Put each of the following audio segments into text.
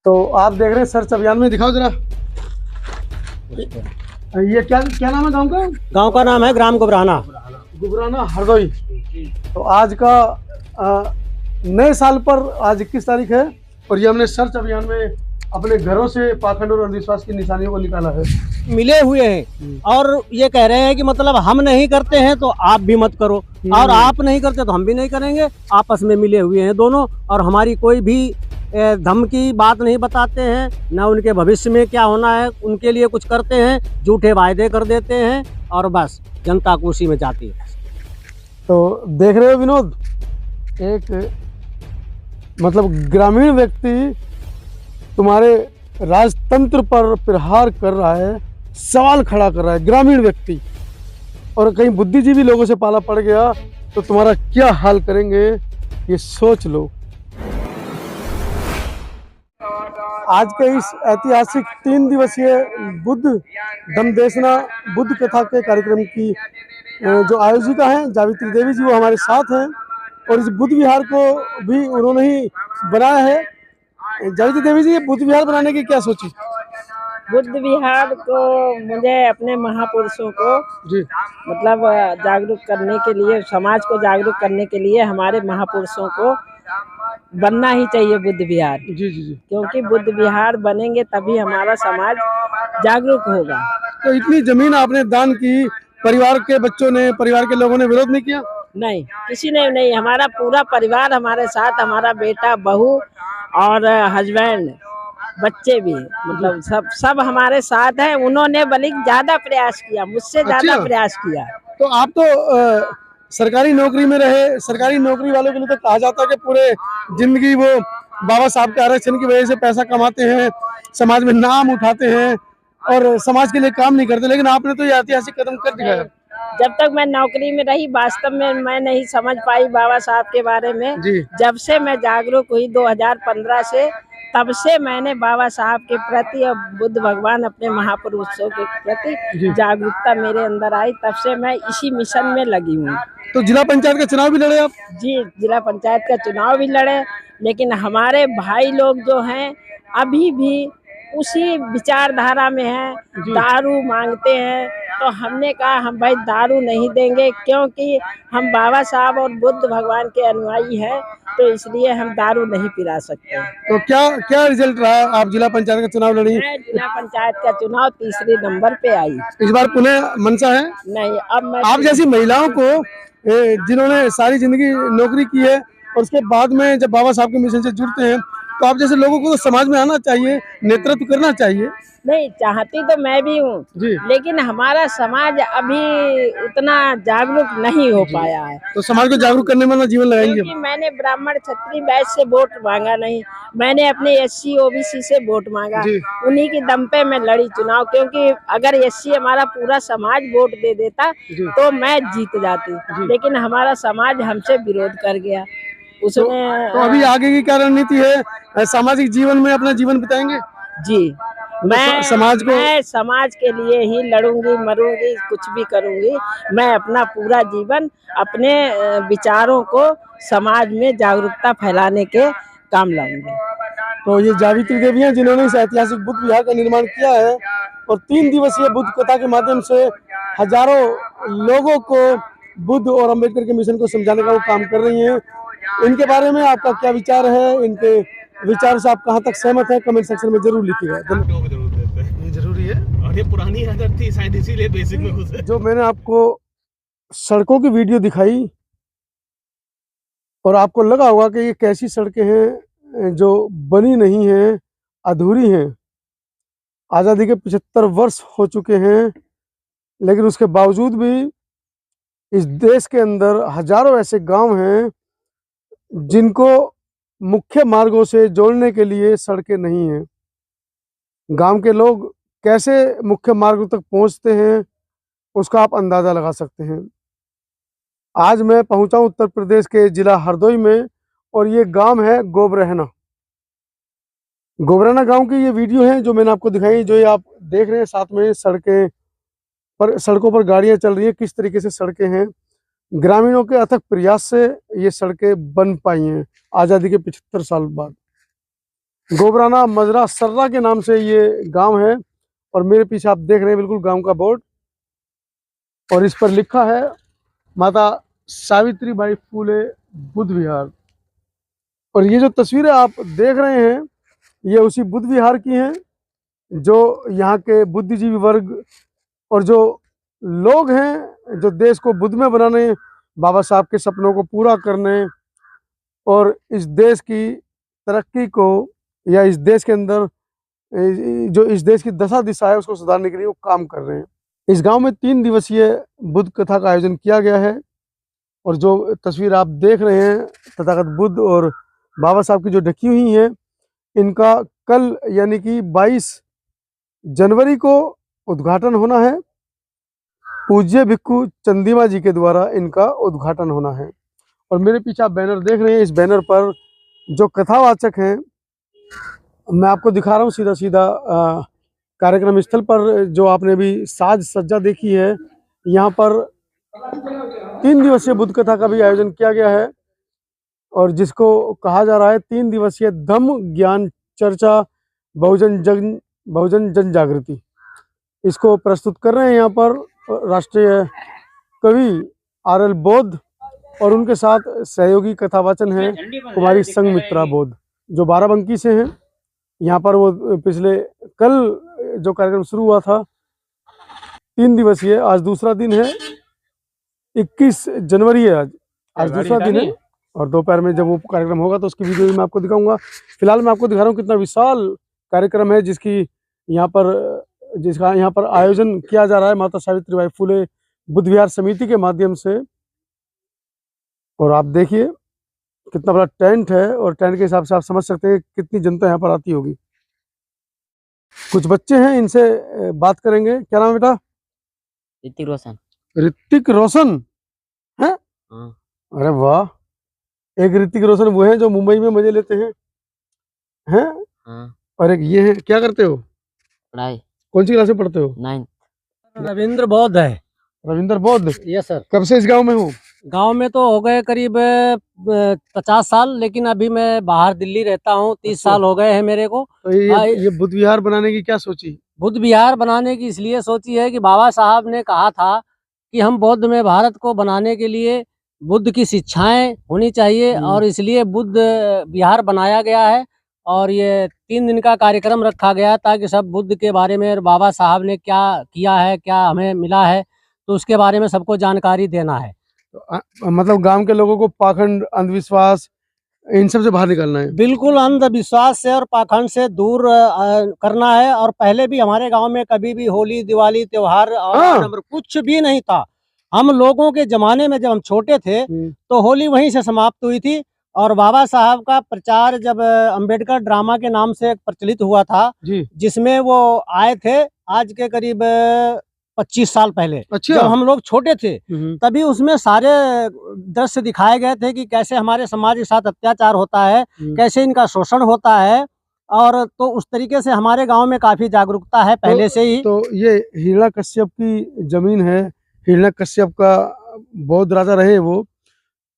तो आप देख रहे हैं सर्च अभियान में, दिखाओ जरा ये क्या क्या नाम है गांव का? गांव का नाम है ग्राम गुबराना। गुबराना हरदोई। तो आज का नए साल पर आज 21 तारीख है और ये हमने सर्च अभियान में अपने घरों से पाखंड और अंधविश्वास की निशानियों को निकाला है। मिले हुए हैं और ये कह रहे हैं कि मतलब हम नहीं करते हैं तो आप भी मत करो और आप नहीं करते तो हम भी नहीं करेंगे। आपस में मिले हुए हैं दोनों और हमारी कोई भी धमकी बात नहीं बताते हैं, ना उनके भविष्य में क्या होना है उनके लिए कुछ करते हैं, झूठे वायदे कर देते हैं और बस जनता को उसी में जाती है। तो देख रहे हो विनोद, एक मतलब ग्रामीण व्यक्ति तुम्हारे राजतंत्र पर प्रहार कर रहा है, सवाल खड़ा कर रहा है, ग्रामीण व्यक्ति। और कहीं बुद्धिजीवी लोगों से पाला पड़ गया तो तुम्हारा क्या हाल करेंगे ये सोच लो। आज के इस ऐतिहासिक 3 दिवसीय बुद्ध दमदेशना बुद्ध कथा के कार्यक्रम की जो आयोजिका हैं जावित्री देवी जी, वो हमारे साथ हैं और इस बुद्ध विहार को भी उन्होंने ही बनाया है। जावित्री देवी जी, ये बुद्ध विहार बनाने की क्या सोची? बुद्ध विहार को मुझे अपने महापुरुषों को जी मतलब जागरूक करने के लिए, समाज को जागरूक करने के लिए हमारे महापुरुषों को बनना ही चाहिए बुद्ध विहार। जी जी जी। क्योंकि बुद्ध विहार बनेंगे तभी हमारा समाज जागरूक होगा। तो इतनी जमीन आपने दान की, परिवार के बच्चों ने, परिवार के लोगों ने विरोध नहीं किया? नहीं, किसी ने नहीं। हमारा पूरा परिवार हमारे साथ, हमारा बेटा, बहू और हस्बैंड, बच्चे भी, मतलब सब हमारे साथ हैं। उन्होंने बल्कि ज्यादा प्रयास किया, मुझसे ज्यादा प्रयास किया। तो आप तो सरकारी नौकरी में रहे, सरकारी नौकरी वालों के लिए तो कहा जाता है कि पूरे जिंदगी वो बाबा साहब के आरक्षण की वजह से पैसा कमाते हैं, समाज में नाम उठाते हैं और समाज के लिए काम नहीं करते, लेकिन आपने तो ये ऐतिहासिक कदम कर दिखाया। जब तक मैं नौकरी में रही वास्तव में मैं नहीं समझ पाई बाबा साहब के बारे में। जब से मैं जागरूक हुई 2015 से, तब से मैंने बाबा साहब के प्रति और बुद्ध भगवान अपने महापुरुषों के प्रति जागरूकता मेरे अंदर आई। तब से मैं इसी मिशन में लगी हूँ। तो जिला पंचायत का चुनाव भी लड़े आप? जी, जिला पंचायत का चुनाव भी लड़े, लेकिन हमारे भाई लोग जो हैं अभी भी उसी विचारधारा में हैं, दारू मांगते हैं। तो हमने कहा हम भाई दारू नहीं देंगे, क्योंकि हम बाबा साहब और बुद्ध भगवान के अनुयायी हैं, तो इसलिए हम दारू नहीं पिला सकते। तो क्या क्या रिजल्ट रहा? आप जिला पंचायत का चुनाव लड़ी? मैं जिला पंचायत का चुनाव तीसरे नंबर पे आई। इस बार पुनः मनसा है? नहीं, अब मैं आप जैसी महिलाओं को जिन्होंने सारी जिंदगी नौकरी की है और उसके बाद में जब बाबा साहब के मिशन से जुड़ते हैं, तो आप जैसे लोगों को तो समाज में आना चाहिए, नेतृत्व करना चाहिए। नहीं, चाहती तो मैं भी हूँ, लेकिन हमारा समाज अभी उतना जागरूक नहीं हो पाया है। तो समाज को जागरूक करने में अपना जीवन लगाएंगे? क्योंकि मैंने ब्राह्मण क्षत्रिय बैच से वोट मांगा नहीं, मैंने अपने SC OBC से वोट मांगा, उन्हीं के दम पे मैं लड़ी चुनाव। क्योंकि अगर SC हमारा पूरा समाज वोट दे देता तो मैं जीत जाती, लेकिन हमारा समाज हमसे विरोध कर गया उसमें। तो अभी आगे की क्या रणनीति है? सामाजिक जीवन में अपना जीवन बिताएंगे? जी, मैं समाज के लिए ही लड़ूंगी, मरूंगी, कुछ भी करूंगी। मैं अपना पूरा जीवन अपने विचारों को समाज में जागरूकता फैलाने के काम लाऊंगी। तो ये जावित्री देवी हैं जिन्होंने इस ऐतिहासिक बुद्ध विहार का निर्माण किया है और 3 दिवसीय बुद्ध कथा के माध्यम से हजारों लोगों को बुद्ध और अम्बेडकर के मिशन को समझाने का वो काम कर रही हैं। इनके बारे में आपका क्या विचार है? इनके विचार से आप कहां तक सहमत हैं? कमेंट सेक्शन में जरूर लिखिएगा। ये जरूरी है और ये पुरानी आदत थी शायद, इसीलिए बेसिक में घुसे। जो मैंने आपको सड़कों की वीडियो दिखाई और आपको लगा होगा कि ये कैसी सड़कें हैं जो बनी नहीं हैं, अधूरी हैं। आज़ादी के 75 वर्ष हो चुके हैं, लेकिन उसके बावजूद भी इस देश के अंदर हजारों ऐसे गांव हैं जिनको मुख्य मार्गों से जोड़ने के लिए सड़कें नहीं हैं। गांव के लोग कैसे मुख्य मार्गों तक पहुंचते हैं उसका आप अंदाज़ा लगा सकते हैं। आज मैं पहुंचा हूं उत्तर प्रदेश के जिला हरदोई में और ये गांव है गोबरहना। गोबराना गांव की ये वीडियो है जो मैंने आपको दिखाई, जो ये आप देख रहे हैं साथ में सड़कों पर गाड़ियां चल रही हैं, किस तरीके से सड़कें हैं। ग्रामीणों के अथक प्रयास से ये सड़कें बन पाई हैं आज़ादी के 75 साल बाद। गोबराना मजरा सर्रा के नाम से ये गांव है। और मेरे पीछे आप देख रहे हैं बिल्कुल गांव का बोर्ड, और इस पर लिखा है माता सावित्रीबाई फूले बुद्ध विहार। और ये जो तस्वीरें आप देख रहे हैं ये उसी बुद्ध विहार की हैं, जो यहाँ के बुद्धिजीवी वर्ग और जो लोग हैं जो देश को बुद्ध में बनाने, बाबा साहब के सपनों को पूरा करने और इस देश की तरक्की को या इस देश के अंदर जो इस देश की दशा दिशा है उसको सुधारने के लिए वो काम कर रहे हैं। इस गांव में 3 दिवसीय बुद्ध कथा का आयोजन किया गया है। और जो तस्वीर आप देख रहे हैं तथागत बुद्ध और बाबा साहब की जो ढकी हुई हैं, इनका कल यानी कि 22 जनवरी को उद्घाटन होना है। पूज्य भिक्खु चंदीमा जी के द्वारा इनका उद्घाटन होना है। और मेरे पीछे आप बैनर देख रहे हैं, इस बैनर पर जो कथावाचक हैं मैं आपको दिखा रहा हूँ सीधा सीधा कार्यक्रम स्थल पर। जो आपने भी साज सज्जा देखी है, यहाँ पर 3 दिवसीय बुद्ध कथा का भी आयोजन किया गया है। और जिसको कहा जा रहा है 3 दिवसीय धम्म ज्ञान चर्चा बहुजन जन जागृति। इसको प्रस्तुत कर रहे हैं यहाँ पर राष्ट्रीय कवि RL बोध और उनके साथ सहयोगी कथावाचन है कुमारी संगमित्रा बोध, जो बाराबंकी से हैं। यहाँ पर वो पिछले कल जो कार्यक्रम शुरू हुआ था 3 दिवसीय, आज दूसरा दिन है, 21 जनवरी है आज दूसरा दिन है। और दोपहर में जब वो कार्यक्रम होगा तो उसकी वीडियो भी मैं आपको दिखाऊंगा। फिलहाल मैं आपको दिखा रहा हूँ कितना विशाल कार्यक्रम है जिसका यहाँ पर आयोजन किया जा रहा है माता सावित्रीबाई फूले बुद्ध विहार समिति के माध्यम से। और आप देखिए कितना बड़ा टेंट है, और टेंट के हिसाब से आप समझ सकते हैं कितनी जनता यहाँ पर आती होगी। कुछ बच्चे हैं, इनसे बात करेंगे। क्या नाम है बेटा? ऋतिक रोशन। ऋतिक रोशन है? हाँ। अरे वाह, एक ऋतिक रोशन वो है जो मुंबई में मजे लेते हैं हाँ। और एक ये है। क्या करते हो? पढ़ाई। कौन सी क्लास में पढ़ते हो? 9th। रविंद्र बौद्ध है। रविंद्र बौद्ध। Yes sir. कब से इस गांव में हो? गांव में तो हो गए करीब 50 साल, लेकिन अभी मैं बाहर दिल्ली रहता हूँ। 30 अच्छा। साल हो गए हैं मेरे को। तो ये बुद्ध विहार बनाने की क्या सोची? बुद्ध विहार बनाने की इसलिए सोची है कि बाबा साहब ने कहा था कि हम बौद्ध में भारत को बनाने के लिए बुद्ध की शिक्षाएं होनी चाहिए, और इसलिए बुद्ध विहार बनाया गया है। और ये 3 दिन का कार्यक्रम रखा गया ताकि सब बुद्ध के बारे में, बाबा साहब ने क्या किया है, क्या हमें मिला है, तो उसके बारे में सबको जानकारी देना है। तो मतलब गांव के लोगों को पाखंड, अंधविश्वास, इन सब से बाहर निकलना है। बिल्कुल अंधविश्वास से और पाखंड से दूर करना है। और पहले भी हमारे गांव में कभी भी होली, दिवाली, त्योहार और कुछ भी नहीं था। हम लोगों के जमाने में जब हम छोटे थे तो होली वहीं से समाप्त हुई थी। और बाबा साहब का प्रचार जब अंबेडकर ड्रामा के नाम से प्रचलित हुआ था, जिसमें वो आए थे आज के करीब 25 साल पहले। अच्छा। जब हम लोग छोटे थे तभी उसमें सारे दृश्य दिखाए गए थे कि कैसे हमारे समाज के साथ अत्याचार होता है, कैसे इनका शोषण होता है। और तो उस तरीके से हमारे गांव में काफी जागरूकता है पहले से ही। तो ये हिरण्यकश्यप की जमीन है, हिरण्यकश्यप का बौद्ध राजा रहे वो,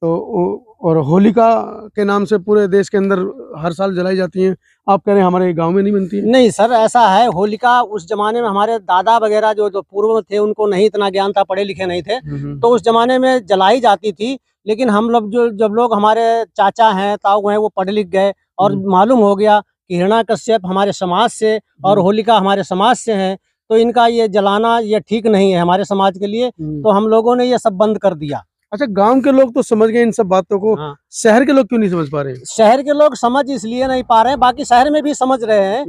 तो और होलिका के नाम से पूरे देश के अंदर हर साल जलाई जाती हैं। आप कह रहे हैं हमारे गांव में नहीं बनती है? नहीं सर, ऐसा है। होलिका उस जमाने में हमारे दादा वगैरह जो पूर्व में थे उनको नहीं इतना ज्ञान था, पढ़े लिखे नहीं थे, तो उस जमाने में जलाई जाती थी। लेकिन हम लोग जब लोग हमारे चाचा हैं, ताऊ हैं, वो पढ़े लिख गए और मालूम हो गया कि हिरण्यकश्यप हमारे समाज से और होलिका हमारे समाज से हैं, तो इनका ये जलाना ये ठीक नहीं है हमारे समाज के लिए। तो हम लोगों ने ये सब बंद कर दिया। अच्छा, गांव के लोग तो समझ गए इन सब बातों को। हाँ। शहर के लोग क्यों नहीं समझ पा रहे हैं? शहर के लोग समझ इसलिए नहीं पा रहे हैं, बाकी शहर में भी समझ रहे हैं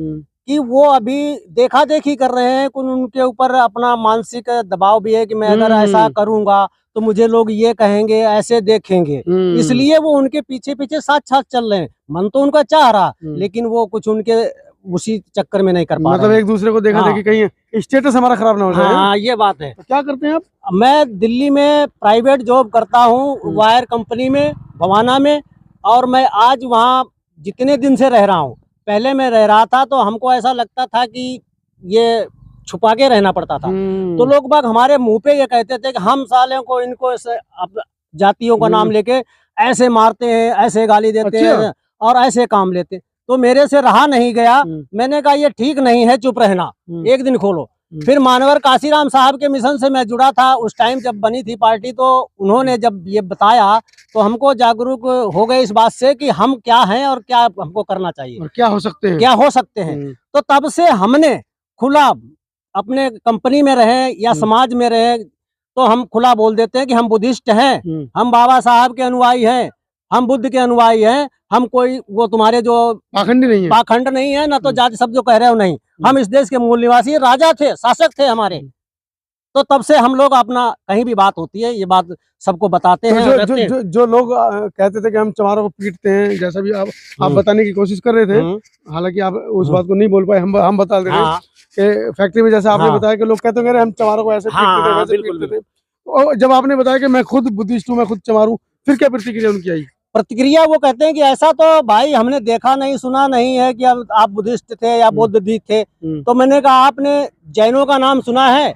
कि वो अभी देखा देखी कर रहे हैं। उनके ऊपर अपना मानसिक दबाव भी है कि मैं अगर ऐसा करूंगा तो मुझे लोग ये कहेंगे, ऐसे देखेंगे, इसलिए वो उनके पीछे पीछे साथ साथ चल रहे हैं। मन तो उनका चाह रहा, लेकिन वो कुछ उनके उसी चक्कर में नहीं कर पा रहे। मतलब एक दूसरे को देखा देखी कहीं स्टेटस हमारा खराब ना हो जाए। हाँ, ये बात है। तो क्या करते हैं आप? मैं दिल्ली में प्राइवेट जॉब करता हूँ, वायर कंपनी में, भवाना में। और मैं आज वहाँ जितने दिन से रह रहा हूँ, पहले मैं रह रहा था तो हमको ऐसा लगता था कि ये छुपा के रहना पड़ता था। तो लोग बाग हमारे मुंह पे ये कहते थे कि हम साले को इनको जातियों का नाम लेके ऐसे मारते हैं, ऐसे गाली देते हैं और ऐसे काम लेते हैं। तो मेरे से रहा नहीं गया। मैंने कहा ये ठीक नहीं है, चुप रहना, एक दिन खोलो। फिर मानवर काशीराम साहब के मिशन से मैं जुड़ा था। उस टाइम जब बनी थी पार्टी तो उन्होंने जब ये बताया तो हमको जागरूक हो गए इस बात से कि हम क्या हैं और क्या हमको करना चाहिए और क्या हो सकते हैं, क्या हो सकते हैं। तो तब से हमने खुला, अपने कंपनी में रहे या समाज में रहे, तो हम खुला बोल देते हैं कि हम बुद्धिस्ट हैं, हम बाबा साहब के अनुयायी हैं, हम बुद्ध के अनुयायी हैं। हम कोई वो तुम्हारे जो पाखंड नहीं है, ना तो जाति सब जो कह रहे हो, नहीं। हम इस देश के मूल निवासी, राजा थे, शासक थे हमारे। तो तब से हम लोग अपना कहीं भी बात होती है ये बात सबको बताते तो हैं। जो लोग कहते थे कि हम चमारों को पीटते हैं, जैसा भी आप बताने की कोशिश कर रहे थे, हालांकि आप उस बात को नहीं बोल पाए, हम बता दे रहे हैं कि फैक्ट्री में जैसा आपने बताया कि लोग कहते हैं हम चमारों को ऐसे पीटते थे, वैसे पीटते थे। और जब आपने बताया कि मैं खुद बुद्धिस्ट हूँ, मैं खुद चमारू, फिर क्या प्रतिक्रिया उनकी आई? प्रतिक्रिया वो कहते हैं कि ऐसा तो भाई हमने देखा नहीं सुना नहीं है कि आप बुद्धिस्ट थे या बौद्ध थे। तो मैंने कहा आपने जैनों का नाम सुना है,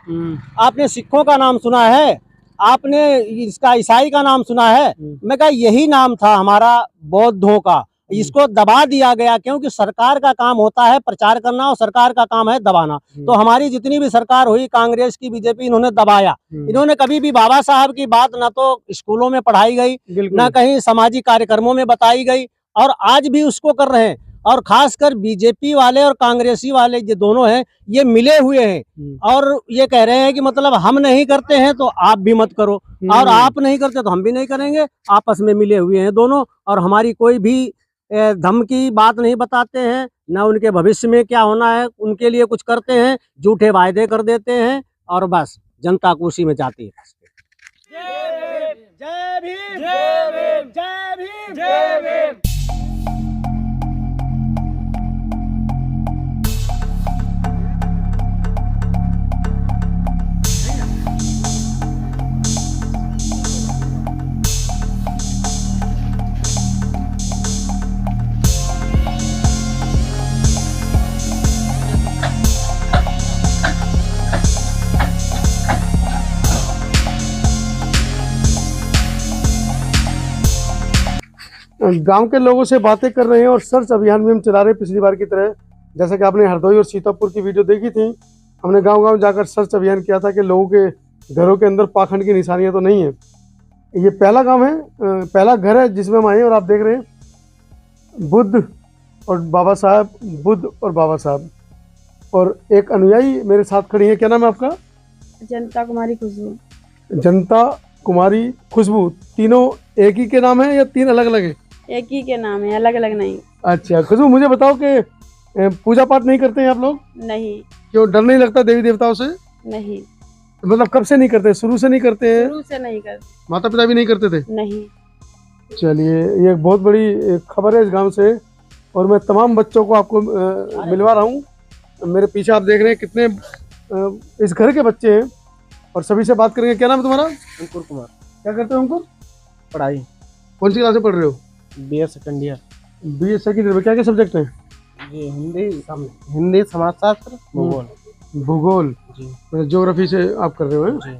आपने सिखों का नाम सुना है, आपने इसका ईसाई का नाम सुना है? मैं कहा यही नाम था हमारा बौद्धों का, इसको दबा दिया गया क्योंकि सरकार का काम होता है प्रचार करना और सरकार का काम है दबाना। तो हमारी जितनी भी सरकार हुई, कांग्रेस की, बीजेपी, इन्होंने दबाया। इन्होंने कभी भी बाबा साहब की बात ना तो स्कूलों में पढ़ाई गई, ना कहीं सामाजिक कार्यक्रमों में बताई गई, और आज भी उसको कर रहे हैं। और खासकर बीजेपी वाले और कांग्रेसी वाले ये दोनों हैं, ये मिले हुए हैं और ये कह रहे हैं कि मतलब हम नहीं करते हैं तो आप भी मत करो, और आप नहीं करते तो हम भी नहीं करेंगे। आपस में मिले हुए हैं दोनों, और हमारी कोई भी धर्म की बात नहीं बताते हैं, ना उनके भविष्य में क्या होना है उनके लिए कुछ करते हैं। झूठे वायदे कर देते हैं और बस जनता को उसी में जाती है। जय भीम, जय भीम, जय भीम, जय भीम, जय भीम। गांव के लोगों से बातें कर रहे हैं और सर्च अभियान भी हम चला रहे हैं पिछली बार की तरह। जैसा कि आपने हरदोई और सीतापुर की वीडियो देखी थी, हमने गांव-गांव जाकर सर्च अभियान किया था कि लोगों के घरों के अंदर पाखंड की निशानियां तो नहीं है। ये पहला गांव है, पहला घर है जिसमें हम आए हैं, और आप देख रहे हैं बुद्ध और बाबा साहब, बुद्ध और बाबा साहब, और एक अनुयायी मेरे साथ खड़ी है। क्या नाम है आपका? जनता कुमारी खुशबू। जनता कुमारी खुशबू। तीनों एक ही के नाम है या तीन अलग अलग है? एक ही के नाम है, अलग अलग नहीं। अच्छा खुशबू, मुझे बताओ कि पूजा पाठ नहीं करते हैं आप लोग? नहीं। क्यों, डर नहीं लगता देवी देवताओं से? नहीं। मतलब कब से नहीं करते? शुरू से नहीं करते हैं? शुरू से नहीं करते। माता पिता भी नहीं करते थे? नहीं। चलिए, ये एक बहुत बड़ी खबर है इस गांव से, और मैं तमाम बच्चों को आपको मिलवा रहा हूँ। मेरे पीछे आप देख रहे हैं कितने इस घर के बच्चे हैं, और सभी से बात करेंगे। क्या नाम है तुम्हारा? अंकुर कुमार। क्या करते हो अंकुर? पढ़ाई। कौन सी क्लास में पढ़ रहे हो? BA second year. BA second year में क्या क्या सब्जेक्ट हैं? जी हिंदी, समाजशास्त्र, भूगोल। भूगोल जी। मतलब ज्योग्राफी से आप कर रहे हो? जी।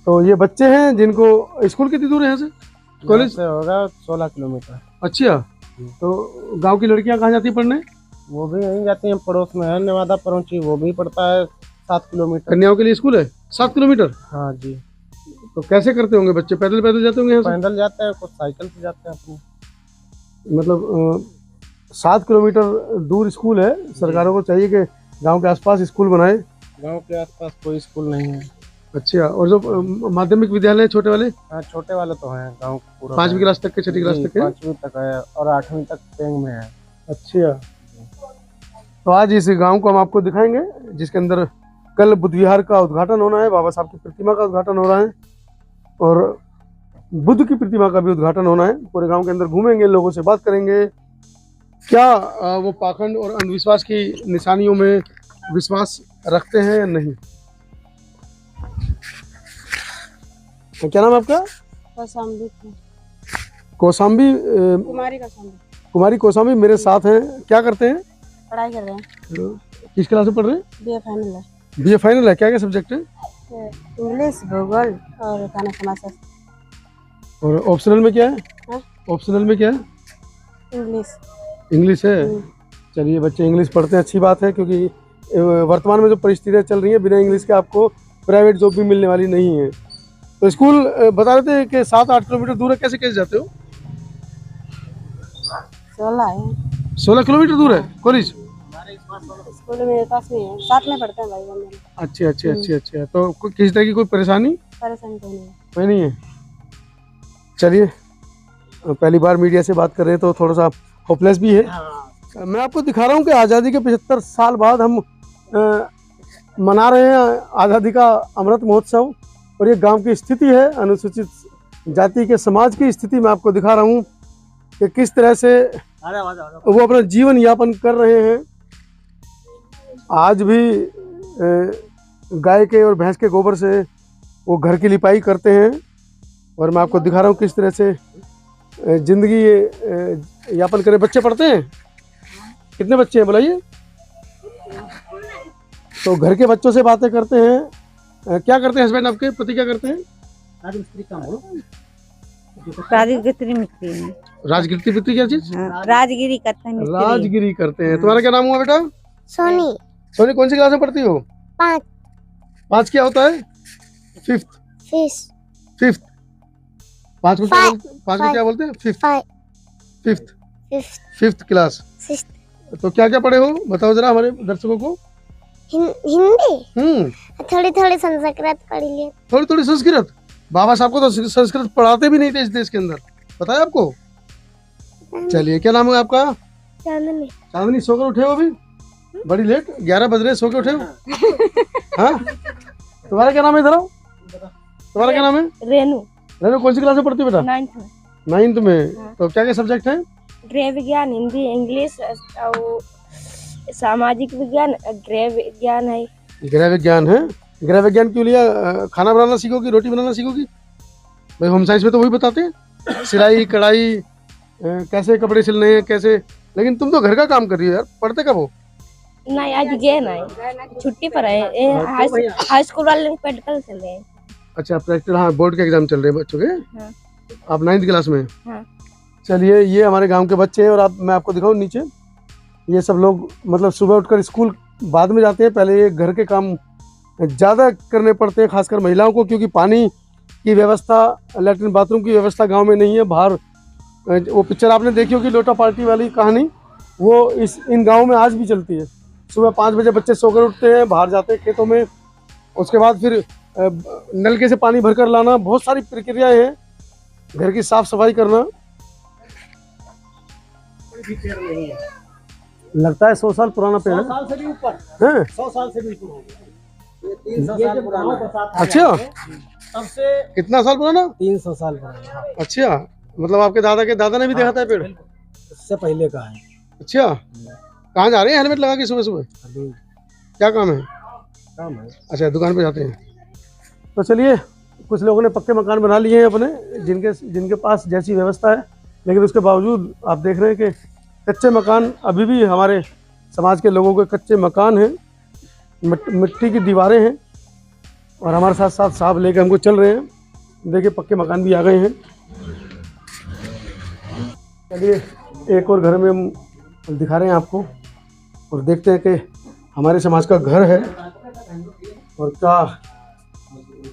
तो ये बच्चे हैं जिनको स्कूल कितनी दूर है यहाँ से? कॉलेज से होगा 16 किलोमीटर। अच्छा, तो गांव की लड़कियां कहाँ जाती है पढ़ने? वो भी यहीं जाती हैं, पड़ोस में है नेवादा परौंची, वो भी पड़ता है 7 किलोमीटर। कन्याओं के लिए स्कूल है 7 किलोमीटर? हाँ जी। तो कैसे करते होंगे बच्चे? पैदल पैदल जाते होंगे यहाँ से? पैदल जाते हैं, कुछ साइकिल से जाते हैं अपने। मतलब 7 किलोमीटर दूर स्कूल है। सरकारों को चाहिए कि गांव के आसपास स्कूल बनाए। गांव के आसपास कोई स्कूल नहीं है। अच्छा, और जो माध्यमिक विद्यालय छोटे वाले? हाँ, छोटे वाले तो हैं गांव पूरा। 5वीं क्लास तक के, 6ठी क्लास तक के? 5वीं तक है और 8वीं तक पेंग में है। अच्छा, तो आज इस गांव को हम आपको दिखाएंगे जिसके अंदर कल बुद्ध विहार का उद्घाटन होना है, बाबा साहब की प्रतिमा का उद्घाटन हो रहा है, और बुद्ध की प्रतिमा का भी उद्घाटन होना है। पूरे गांव के अंदर घूमेंगे, लोगों से बात करेंगे क्या वो पाखंड और अंधविश्वास की निशानियों में विश्वास रखते हैं या नहीं। क्या नाम है आपका? कौशाम्बी। कौशाम्बी। कुमारी कौशाम्बी। कुमारी कौशाम्बी मेरे साथ हैं। क्या करते हैं? पढ़ाई कर रहे हैं। किस क्लास में पढ़ रहे हैं? BA फाइनल है। BA फाइनल है। क्या क्या सब्जेक्ट है? इंग्लिश, भूगोल और खाना समाजशास्त्र। और ऑप्शनल में क्या है? हाँ? ऑप्शनल में क्या है? इंग्लिश। इंग्लिश है। चलिए बच्चे इंग्लिश पढ़ते हैं, अच्छी बात है, क्योंकि वर्तमान में जो परिस्थितियाँ चल रही हैं बिना इंग्लिश के आपको प्राइवेट जॉब भी मिलने वाली नहीं है। तो स्कूल बता रहे थे कि 7-8 किलोमीटर दूर है, कैसे कैसे जाते हो? 16 है। 16 किलोमीटर दूर है कॉलेज? स्कूल मेरे पास में है, साथ में पढ़ते हैं भाई बहन मेरे। अच्छे अच्छे अच्छे अच्छे। तो किसी तरह की कोई परेशानी परेशानी तो नहीं है। कोई नहीं है। चलिए, पहली बार मीडिया से बात कर रहे हैं तो थोड़ा सा होपलेस भी है। मैं आपको दिखा रहा हूँ कि आज़ादी के 75 साल बाद हम मना रहे हैं आज़ादी का अमृत महोत्सव, और ये गांव की स्थिति है, अनुसूचित जाति के समाज की स्थिति मैं आपको दिखा रहा हूँ कि किस तरह से वो अपना जीवन यापन कर रहे हैं। आज भी गाय के और भैंस के गोबर से वो घर की लिपाई करते हैं, और मैं आपको दिखा रहा हूँ किस तरह से जिंदगी यापन करें। बच्चे पढ़ते हैं? कितने बच्चे हैं बताइए? तो घर के बच्चों से बातें करते हैं। क्या करते हैं हस्बैंड आपके, पति क्या करते हैं? राजगिरी मिट्टी में। राजगिरी पितरी क्या चीज? राजगिरी करते हैं। राजगिरी करते हैं। तुम्हारा क्या नाम हुआ बेटा? सोनी। सोनी कौन सी क्लास में पढ़ती हो? 5। 5 क्या होता है? 5th। फिश। 5th। 5 को क्या बोलते हैं? 5 को क्या बोलते हैं? 5th। 5th class. तो क्या क्या पढ़े हो बताओ जरा हमारे दर्शकों को। हिंदी थोड़ी थोड़ी संस्कृत पढ़ लिए। थोड़ी थोड़ी संस्कृत? बाबा साहब को तो संस्कृत पढ़ाते भी नहीं थे इस देश के अंदर, पता है आपको? चलिए, क्या नाम है आपका? चांदनी। चांदनी, सोकर उठे हो अभी? बड़ी लेट, 11 बज रहे, सो के उठे हो? हाँ, तुम्हारा क्या नाम है? इधर आओ। तुम्हारा क्या नाम है? रेनू। रेनू कौन सी क्लास में पढ़ती हो बेटा? 9th में। 9th में। तो क्या क्या सब्जेक्ट है? गृह विज्ञान, हिंदी, इंग्लिश और सामाजिक विज्ञान, गृह विज्ञान है। गृह विज्ञान है। गृह विज्ञान क्यों लिया? खाना बनाना सीखोगी, रोटी बनाना सीखोगी? भाई होम साइंस में तो वही बताते हैं, सिलाई कढ़ाई, कैसे कपड़े सिलने हैं, कैसे। लेकिन तुम तो घर का काम कर रही हो यार, पढ़ते कब हो? नहीं, आज गए नहीं, छुट्टी पर है। हाई स्कूल वाले प्रैक्टिकल चल रहे हैं। अच्छा, प्रैक्टिकल। हाँ, बोर्ड के एग्जाम चल रहे हैं बच्चों के। हाँ। आप 9th क्लास में? हाँ। चलिए, ये हमारे गांव के बच्चे हैं, और मैं आपको दिखाऊं नीचे। ये सब लोग मतलब सुबह उठकर स्कूल बाद में जाते हैं, पहले ये घर के काम ज़्यादा करने पड़ते हैं, खासकर महिलाओं को, क्योंकि पानी की व्यवस्था, लैट्रिन बाथरूम की व्यवस्था गांव में नहीं है। बाहर वो पिक्चर आपने देखी होगी, लोटा पार्टी वाली कहानी, वो इन गाँव में आज भी चलती है। सुबह 5 बजे बच्चे सोकर उठते हैं, बाहर जाते हैं खेतों में, उसके बाद फिर नलके से पानी भरकर लाना, बहुत सारी प्रक्रियाएं हैं, घर की साफ सफाई करना। लगता है 100 साल पुराना पेड़ है। 100 साल से भी ऊपर हैं? 100 साल से भी ऊपर। ये 300 साल पुराना है। अच्छा, तब से कितना साल पुराना? 300 साल पुराना। अच्छा, मतलब आपके दादा के दादा ने भी देखा था ये पेड़? इससे पहले का है। अच्छा, कहाँ जा रहे हैं हेलमेट लगा के सुबह सुबह? क्या काम है? अच्छा, दुकान पे जाते हैं। तो चलिए, कुछ लोगों ने पक्के मकान बना लिए हैं अपने, जिनके पास जैसी व्यवस्था है, लेकिन उसके बावजूद आप देख रहे हैं कि कच्चे मकान अभी भी हमारे समाज के लोगों के कच्चे मकान हैं, मिट्टी की दीवारें हैं, और हमारे साथ साथ साहब लेके हमको चल रहे हैं। देखिए, पक्के मकान भी आ गए हैं। चलिए, एक और घर में हम दिखा रहे हैं आपको, और देखते हैं कि हमारे समाज का घर है और क्या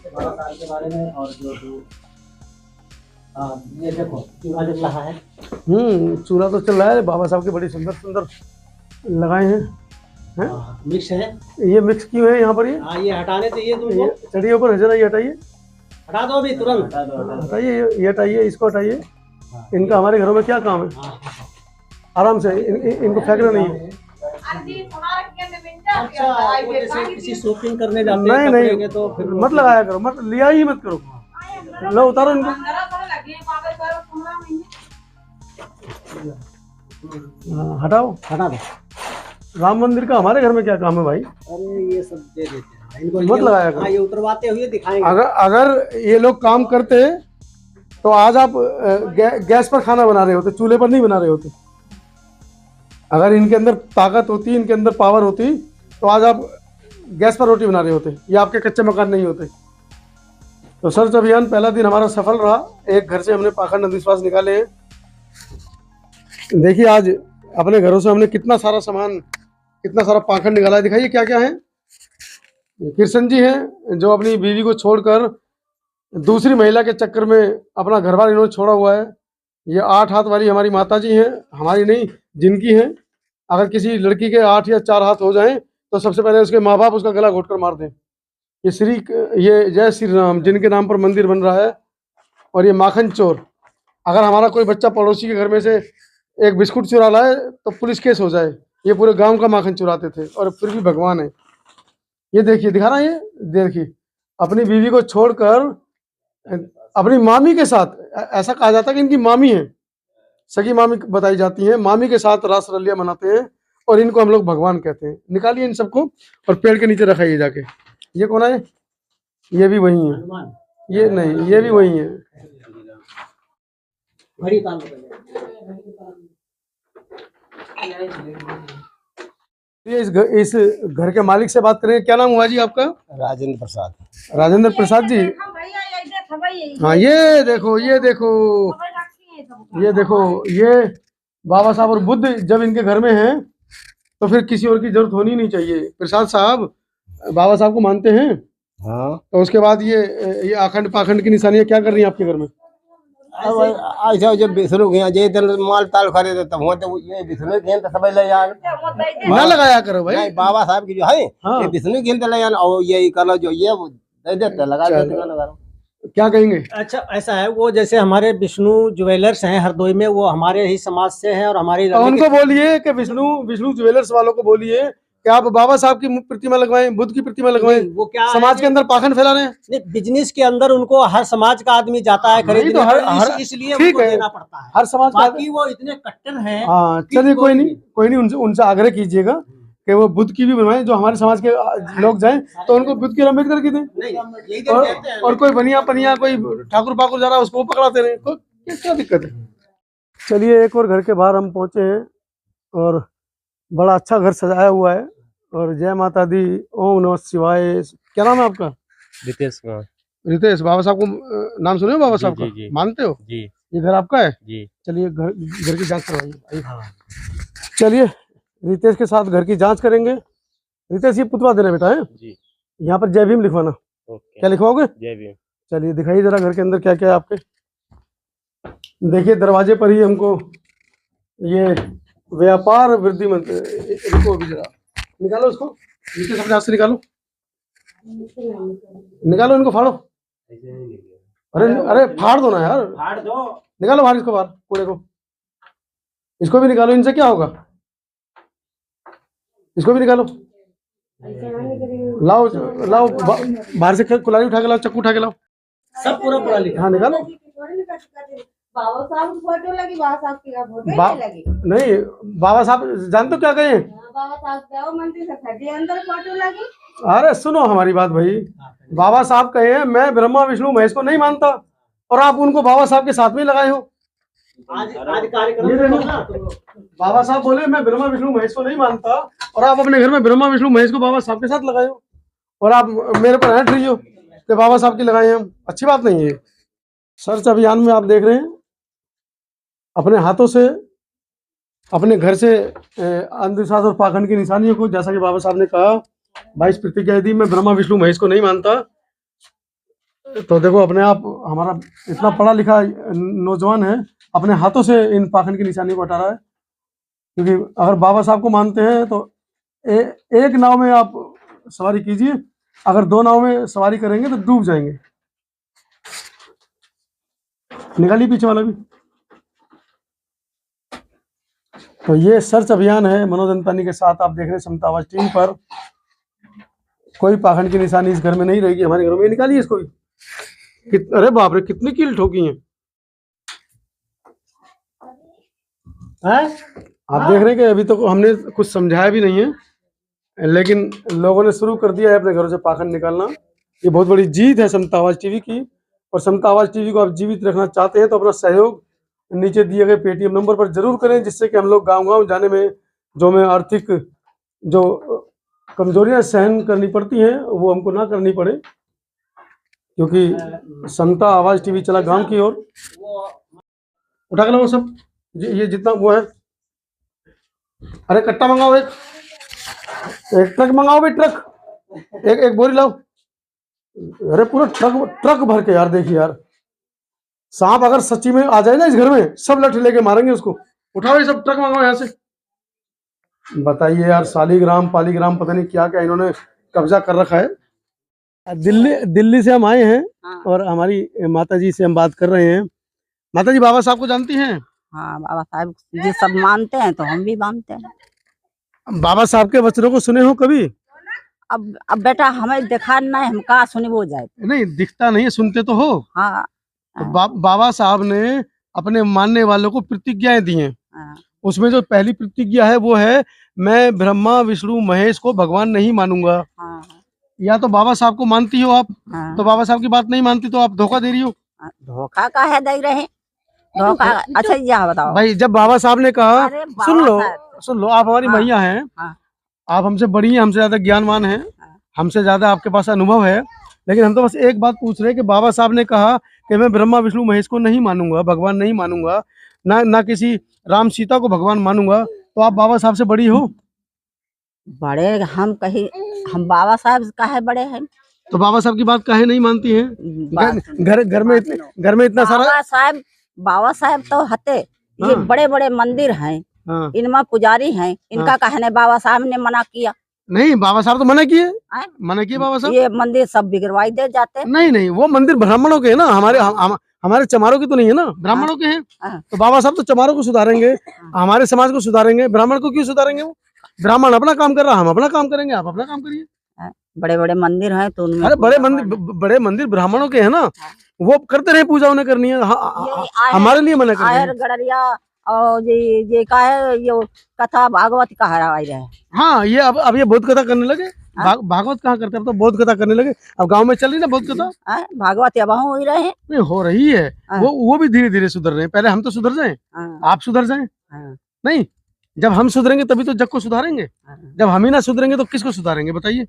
के बारे में। और जो ये देखो चूल्हा जल रहा है। चूल्हा तो चल रहा है। बाबा साहब के बड़ी सुंदर सुंदर लगाए हैं। मिक्स है। ये मिक्स क्यों है यहाँ पर? ये हटाने चाहिए तुमको। चढ़िए ऊपर, जरा ये हटाइए, हटा दो अभी तुरंत। हटाइए, ये हटाइए, इसको हटाइए। इनका हमारे घरों में क्या काम है? आराम से इनको फेंकना नहीं है। अच्छा, वो जैसे किसी शॉपिंग करने जाते नहीं हैं नहीं, तो फिर मत लगाया करो, मत लिया ही मत करो। लो, उतारो इनको। हटाओ, हटा दो। राम मंदिर का हमारे घर में क्या काम है भाई? अरे ये सब दे देते हैं इनको, मत लगाया करो। ये उतरवाते हुए दिखाएंगे। अगर ये लोग काम करते तो आज आप गैस पर खाना बना रहे होते, चूल्हे पर नहीं बना रहे होते। अगर इनके अंदर ताकत होती, इनके अंदर पावर होती, तो आज आप गैस पर रोटी बना रहे होते, या आपके कच्चे मकान नहीं होते। तो सर्च अभियान पहला दिन हमारा सफल रहा। एक घर से हमने पाखंड अंधविश्वास निकाले हैं। देखिए, आज अपने घरों से हमने कितना सारा सामान, कितना सारा पाखंड निकाला है। दिखाइए क्या क्या है। कृष्ण जी हैं जो अपनी बीवी को छोड़कर दूसरी महिला के चक्कर में अपना घर बार इन्होंने छोड़ा हुआ है। ये 8 हाथ वाली हमारी माता जी हैं, हमारी नहीं, जिनकी हैं। अगर किसी लड़की के 8 या 4 हाथ हो जाएं तो सबसे पहले उसके माँ बाप उसका गला घोटकर मार दें। ये जय श्री राम जिनके नाम पर मंदिर बन रहा है। और ये माखन चोर, अगर हमारा कोई बच्चा पड़ोसी के घर में से एक बिस्कुट चुरा लाए तो पुलिस केस हो जाए। ये पूरे गांव का माखन चुराते थे और फिर भी भगवान है। ये देखिए, दिखा रहा है, ये देखिए अपनी बीवी को छोड़कर अपनी मामी के साथ, ऐसा कहा जाता है कि इनकी मामी है, सगी मामी बताई जाती है, मामी के साथ रास रलिया मनाते हैं और इनको हम लोग भगवान कहते हैं। निकालिए इन सबको और पेड़ के नीचे रखाइए जाके। ये कौन है? ये भी वही है। ये नहीं, ये भी वही है। ये इस घर के मालिक से बात करेंगे। क्या नाम हुआ जी आपका? राजेंद्र प्रसाद। राजेंद्र प्रसाद जी। हाँ, ये देखो, ये देखो, ये देखो, ये बाबा साहब और बुद्ध जब इनके घर में हैं तो फिर किसी और की जरूरत होनी नहीं चाहिए। प्रसाद साहब बाबा साहब को मानते हैं? हाँ, तो उसके बाद ये आखंड पाखंड की निशानियां क्या कर रही हैं आपके घर में? अब ऐसा जब विष्णु गया जे दिन माल ताल खरीदे तब हुआ तो ये विष्णु गेन तो सब ले यार ना लगाया करो भाई। नहीं, बाबा साहब की जो है हाँ। ये विष्णु गेन तो ले यार और ये करो जो ये वो दे देते लगा देते लगा। क्या कहेंगे? अच्छा, ऐसा है, वो जैसे हमारे विष्णु ज्वेलर्स हैं हरदोई में, वो हमारे ही समाज से हैं और हमारी तो उनको बोलिए कि विष्णु ज्वेलर्स वालों को बोलिए कि आप बाबा साहब की प्रतिमा लगवाएं, बुद्ध की प्रतिमा लगवाएं। वो क्या समाज के अंदर पाखंड फैला रहे हैं। नहीं, बिजनेस के अंदर उनको हर समाज का आदमी जाता है खरीदने, तो इसलिए ठीक उनको है, देना पड़ता है। हर समाज का। बाकी वो इतने कट्टर हैं। हाँ, चलिए, कोई नहीं, उनसे आग्रह कीजिएगा कि वो बुद्ध की भी बनवाएं। जो हमारे समाज के लोग जाएं तो उनको बुद्ध की अम्बेडकर की दें। और कोई बनिया पनिया कोई ठाकुर पाकुर जा रहा है उसको पकड़ाते रहे, क्या दिक्कत है। चलिए, एक और घर के बाहर हम पहुंचे हैं और बड़ा अच्छा घर सजाया हुआ है। और जय माता दी, ओम नमः शिवाय। क्या नाम है आपका? रितेश कुमार। रितेश। बाबा साहब को नाम सुने हो? बाबा साहब का जी। मानते हो? जी। ये घर आपका है? जी। चलिए, घर की जांच करवाइए। चलिए, रितेश के साथ घर की जांच करेंगे। रितेश, ये पुतवा देना बेटा है जी। यहाँ पर जय भीम लिखवाना। क्या लिखवाओगे? जय भीम। चलिए, दिखाइए जरा घर के अंदर क्या क्या है आपके। देखिए, दरवाजे पर ही हमको ये व्यापार वृद्धि मंत्र, इनको भी जरा निकालो, उसको नीचे सब से निकालो, निकालो, इनको फाड़ो। अरे फाड़ दो ना यार, फाड़ दो, निकालो बाहर इसको, बाहर कूड़े को। इसको भी निकालो। इनसे क्या होगा? इसको भी निकालो। लाओ लाओ, बाहर से कुल्हाड़ी उठा के लाओ, चक्कू उठा के लाओ। सब पूरा लिखा। हाँ, निकालो। बाबा साहब फोटो लगी, बाबा साहब की फोटो नहीं लगी। नहीं, बाबा साहब जानते हो क्या कहे? बाबा साहब जाओ मंदिर से खड़ी अंदर फोटो लगी। अरे सुनो हमारी बात भाई। बाबा साहब कहे मैं ब्रह्मा विष्णु महेश को नहीं मानता और आप उनको बाबा साहब के साथ में लगाए हो। आज कार्यक्रम बाबा साहब बोले मैं ब्रह्मा विष्णु महेश को नहीं मानता और आप अपने घर में ब्रह्मा विष्णु महेश को बाबा साहब के साथ लगाए हो और आप मेरे पर हट रही हो कि बाबा साहब की लगाए हम। अच्छी बात नहीं है। सर्च अभियान में आप देख रहे हैं अपने हाथों से अपने घर से अंधविश्वास और पाखंड की निशानियों को, जैसा कि बाबा साहब ने कहा 22 प्रतिज्ञा दी, मैं ब्रह्मा विष्णु महेश को नहीं मानता। तो देखो, अपने आप हमारा इतना पढ़ा लिखा नौजवान है, अपने हाथों से इन पाखंड की निशानियों को हटा रहा है। क्योंकि अगर बाबा साहब को मानते हैं तो एक नाव में आप सवारी कीजिए, अगर 2 नाव में सवारी करेंगे तो डूब जाएंगे। निकालिए पीछे वाला भी। तो ये सर्च अभियान है मनोज अंतानी के साथ, आप देख रहे हैं समता आवाज टीवी पर। कोई पाखंड की निशानी इस घर में नहीं रहेगी, हमारे घरों में। निकालिए इसको भी। अरे बाप रे, कितनी कील ठोकी हैं। आप देख रहे हैं कि अभी तो हमने कुछ समझाया भी नहीं है, लेकिन लोगों ने शुरू कर दिया है अपने घरों से पाखंड निकालना। ये बहुत बड़ी जीत है समता आवाज टीवी की। और समता आवाज टीवी को आप जीवित रखना चाहते हैं तो अपना सहयोग नीचे दिए गए पेटीएम नंबर पर जरूर करें, जिससे कि हम लोग गांव-गांव जाने में जो हमें आर्थिक जो कमजोरियां सहन करनी पड़ती हैं वो हमको ना करनी पड़े, क्योंकि समता आवाज टीवी चला गांव की ओर। उठा के लाओ सब, ये जितना वो है अरे कट्टा मंगाओ, एक ट्रक मंगाओ भाई, ट्रक। एक बोरी लाओ। अरे पूरा ट्रक ट्रक भर के यार, देखिए यार, सांप अगर सच्ची में आ जाए ना इस घर में, सब लठ लेके मारेंगे उसको। उठाओ ये सब ट्रक मंगाओ यहाँ से। बताइए यार, शालीग्राम पालीग्राम पता नहीं क्या क्या इन्होंने कब्जा कर रखा है। दिल्ली दिल्ली से हम आए हैं और हमारी माता जी से हम बात कर रहे हैं। माता जी, बाबा साहब को जानती हैं? हाँ, बाबा साहब जी सब मानते हैं तो हम भी मानते हैं। बाबा साहब के वचनों को सुने हो कभी? अब बेटा हमें देखा नहीं, हम कहाँ सुने वो जाए। नहीं, दिखता नहीं है, सुनते तो हो। हाँ, तो बाबा साहब ने अपने मानने वालों को प्रतिज्ञाएं दी हैं। हाँ, उसमें जो पहली प्रतिज्ञा है वो है, मैं ब्रह्मा विष्णु महेश को भगवान नहीं मानूंगा। हाँ, या तो बाबा साहब को मानती हो आप, हाँ, तो बाबा साहब की बात नहीं मानती तो आप धोखा दे रही हो। धोखा का है दे रहे हैं, धोखा। अच्छा यह बताओ भाई, जब बाबा साहब ने कहा, अरे बाबा सुन लो, आप हमारी हाँ, मैया हैं, हाँ, आप हमसे बड़ी हैं, हमसे ज्यादा ज्ञानवान हैं, हमसे ज्यादा आपके पास अनुभव है, लेकिन हम तो बस एक बात पूछ रहे हैं कि बाबा साहब ने कहा कि मैं ब्रह्मा विष्णु महेश को नहीं मानूंगा, भगवान नहीं मानूंगा, ना किसी राम सीता को भगवान मानूंगा, तो आप बाबा साहब से बड़ी हो। बड़े हम कहीं, हम बाबा साहब का है बड़े हैं तो बाबा साहब की बात काहे नहीं मानती हैं? घर में इतना सारा। बाबा साहब तो हते, ये हाँ। बड़े बड़े मंदिर हैं, हाँ। इनमें पुजारी हैं, इनका कहने बाबा साहब ने मना किया नहीं, बाबा साहब तो मना किए, हैं? मना किए बाबा साहब। ये मंदिर सब बिगड़वाई दे जाते। नहीं, वो मंदिर ब्राह्मणों के है ना, हमारे चमारों के तो नहीं है ना, ब्राह्मणों के हैं। हाँ। तो बाबा साहब तो चमारों को सुधारेंगे, हमारे समाज को सुधारेंगे, ब्राह्मण को क्यों सुधारेंगे? वो ब्राह्मण अपना काम कर रहा, हम अपना काम करेंगे, आप अपना काम करिए। बड़े बड़े मंदिर हैं तो उनमें, अरे बड़े मंदिर ब्राह्मणों के है ना, वो करते रहे, पूजा उन्हें करनी है, हमारे लिए मना कर रहे हैं। गड़रिया और ये का है, ये कथा भागवत का हराई रहे। हाँ, ये अब ये बोध कथा करने लगे। भागवत कहाँ करते, अब तो बोध कथा करने लगे। अब गांव में चल रही ना बोध कथा, भागवत अब हो ही रहे हैं। नहीं हो रही है, वो भी धीरे धीरे सुधर रहे हैं। पहले हम तो सुधर जाएं, आप सुधर जाएं। नहीं, जब हम सुधरेंगे तभी तो जग को सुधारेंगे। जब हम ही ना सुधरेंगे तो किसको सुधारेंगे, बताइए?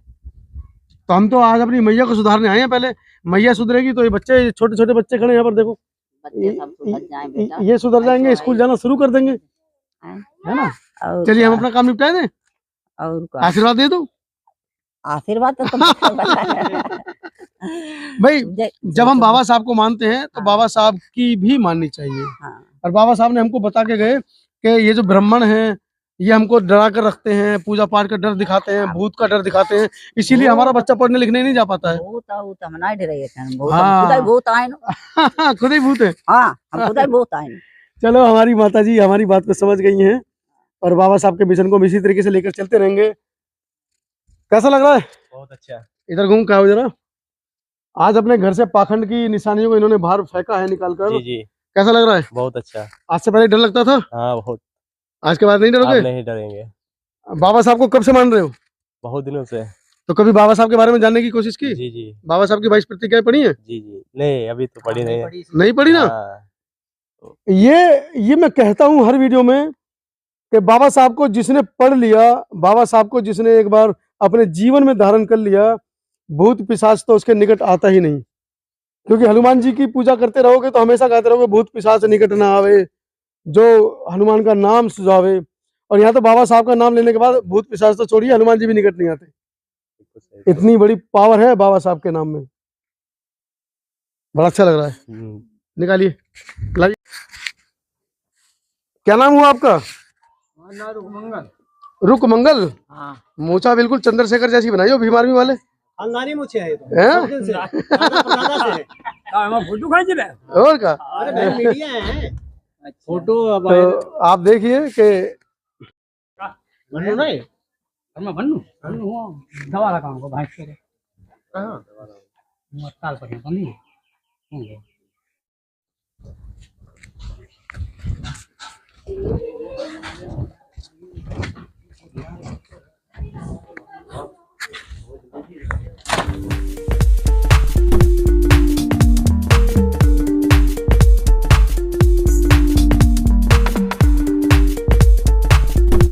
तो हम तो आज अपनी मैया को सुधारने आए हैं। पहले मैया सुधरेगी तो ये बच्चे, छोटे छोटे बच्चे खड़े यहाँ पर देखो, ये सुधर जाएंगे, स्कूल जाना शुरू कर देंगे, है ना? चलिए हम अपना काम निपटा दें और आशीर्वाद दे दो। आशीर्वाद तो भाई, जब हम बाबा साहब को मानते हैं तो बाबा साहब की भी माननी चाहिए। और बाबा साहब ने हमको बता के गए कि ये जो ब्राह्मण हैं, ये हमको डरा कर रखते हैं, पूजा पाठ का डर दिखाते हैं, भूत का डर दिखाते हैं, इसीलिए हमारा बच्चा पढ़ने लिखने नहीं जा पाता है। खुद ही भूत है। चलो, हमारी माता जी हमारी बात को समझ गई हैं और बाबा साहब के मिशन को हम इसी तरीके से लेकर चलते रहेंगे। कैसा लग रहा है? बहुत अच्छा। इधर घूम के आओ जरा। आज अपने घर से पाखंड की निशानियों को इन्होंने बाहर फेंका है निकाल कर। जी। कैसा लग रहा है? बहुत अच्छा। आज से पहले डर लगता था? हाँ, बहुत। आज के बाद नहीं डरोगे? नहीं डरेंगे। बाबा साहब को कब से मान रहे हो? बहुत दिनों से। तो कभी बाबा साहब के बारे में जानने की कोशिश की? जी। बाबा साहब की 22 प्रतिज्ञाएं पढ़ी है? जी। नहीं, अभी तो पढ़ी नहीं है। नहीं पढ़ी ना? ये मैं कहता हूँ हर वीडियो में कि बाबा साहब को जिसने पढ़ लिया, बाबा साहब को जिसने एक बार अपने जीवन में धारण कर लिया, भूत पिशाच तो उसके निकट आता ही नहीं। क्योंकि हनुमान जी की पूजा करते रहोगे तो हमेशा कहते रहोगे भूत पिशाच निकट ना आवे, जो हनुमान का नाम सुझावे। और यहाँ तो बाबा साहब का नाम लेने के बाद भूत पिशाच तो छोड़िए, हनुमान जी भी निकट नहीं आते। इतनी बड़ी पावर है बाबा साहब के नाम में। बड़ा अच्छा लग रहा है। निकालिए, लाइए। क्या नाम हुआ आपका? रुकमंगल। मूछा बिल्कुल चंद्रशेखर जैसी बनाई हो, भीम आर्मी वाले। खानदानी मुझे है ये तो। फोटो खींच रहे हैं और का? अरे मीडिया है फोटो। तो आप देखिए कि बनू नहीं, मैं बनू दवा लगाऊंगा भाई के। हां, दवा लगाऊंगा। मत काल पर नहीं।